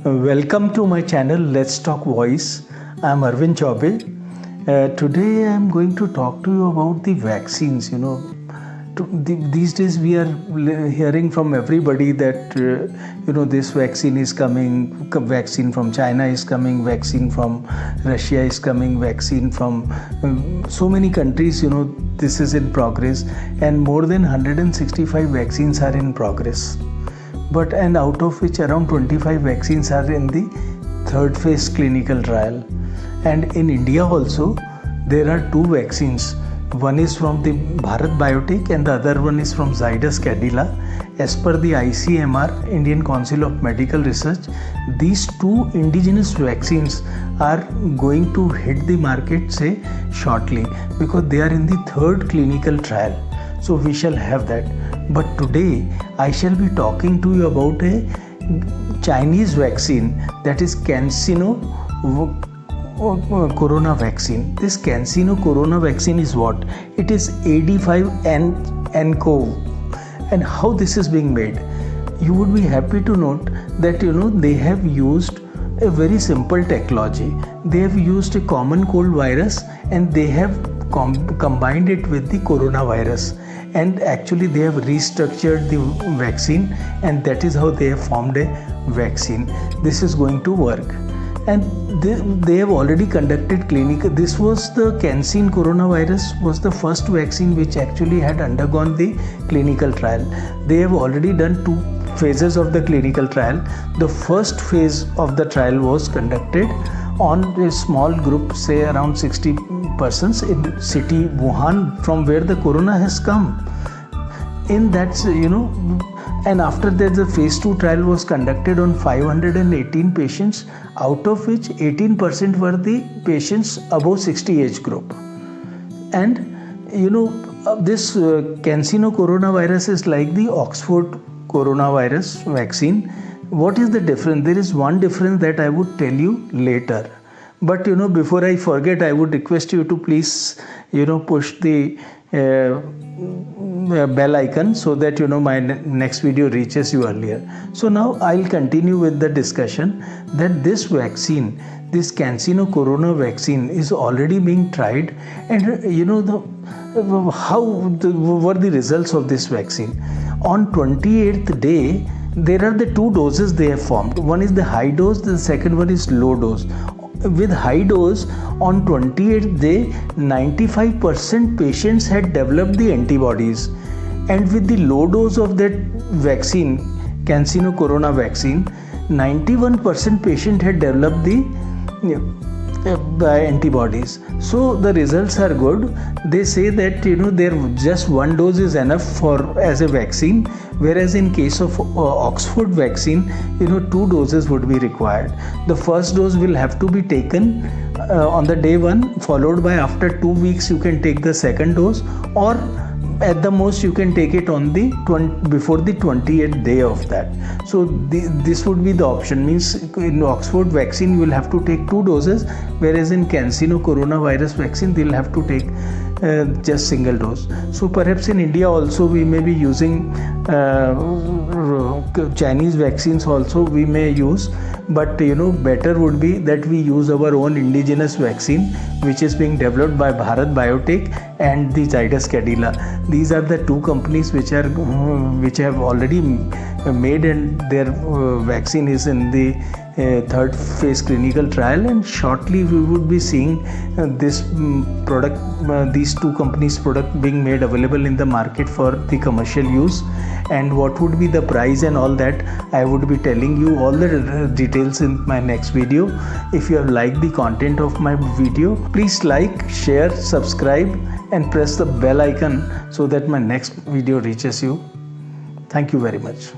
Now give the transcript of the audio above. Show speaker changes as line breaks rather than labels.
Welcome to my channel Let's Talk Voice. I am Arvind Chaube. Today I am going to talk to you about the vaccines. These days we are hearing from everybody that this vaccine is coming, vaccine from China is coming, vaccine from Russia is coming, vaccine from so many countries. This is in progress, and more than 165 vaccines are in progress. And out of which around 25 vaccines are in the third phase clinical trial. And in India also there are two vaccines. One is from the Bharat Biotech and the other one is from Zydus Cadila. As per the ICMR, Indian Council of Medical Research, these two indigenous vaccines are going to hit the market shortly, because they are in the third clinical trial. So we shall have that. But today I shall be talking to you about a Chinese vaccine, that is CanSino Corona vaccine. This CanSino Corona vaccine is what? It is AD5-nCoV. And how this is being made? You would be happy to note that they have used a very simple technology. They have used a common cold virus and they have combined it with the coronavirus, and actually they have restructured the vaccine, and that is how they have formed a vaccine. This is going to work, and they have already conducted clinical. This was the CanSino coronavirus was the first vaccine which actually had undergone the clinical trial. They have already done 2 phases of the clinical trial. The first phase of the trial was conducted on a small group, say around 60 persons in city Wuhan, from where the corona has come. In that, and after that the phase 2 trial was conducted on 518 patients, out of which 18% were the patients above 60 age group. And this CanSino coronavirus is like the Oxford coronavirus vaccine. What is the difference? There is one difference that I would tell you later. But before I forget, I would request you to please push the bell icon so that my next video reaches you earlier. So now I'll continue with the discussion that this vaccine, this CanSino Corona vaccine, is already being tried, and how were the results of this vaccine. On 28th day, there are the 2 doses they have formed. One is the high dose, the second one is low dose. With high dose, on 28th day, 95% patients had developed the antibodies. And with the low dose of that vaccine, CanSino Corona vaccine, 91% patient had developed the antibodies. So the results are good. They say that there just 1 dose is enough as a vaccine, whereas in case of Oxford vaccine, 2 doses would be required. The first dose will have to be taken on the day 1, followed by after 2 weeks you can take the second dose, or at the most you can take it on the before the 28th day of that. So this would be the option. Means in Oxford vaccine you will have to take 2 doses, whereas in CanSino coronavirus vaccine they will have to take just single dose. So perhaps in India also we may be using Chinese vaccines also we may use, but better would be that we use our own indigenous vaccine, which is being developed by Bharat Biotech and the Zydus Cadila. These are the 2 companies which have already made, and their vaccine is in the third phase clinical trial, and shortly we would be seeing this product, these 2 companies' product being made available in the market for the commercial use. And what would be the price and all that, I would be telling you all the details in my next video. If you have liked the content of my video, please like, share, subscribe and press the bell icon so that my next video reaches you. Thank you very much.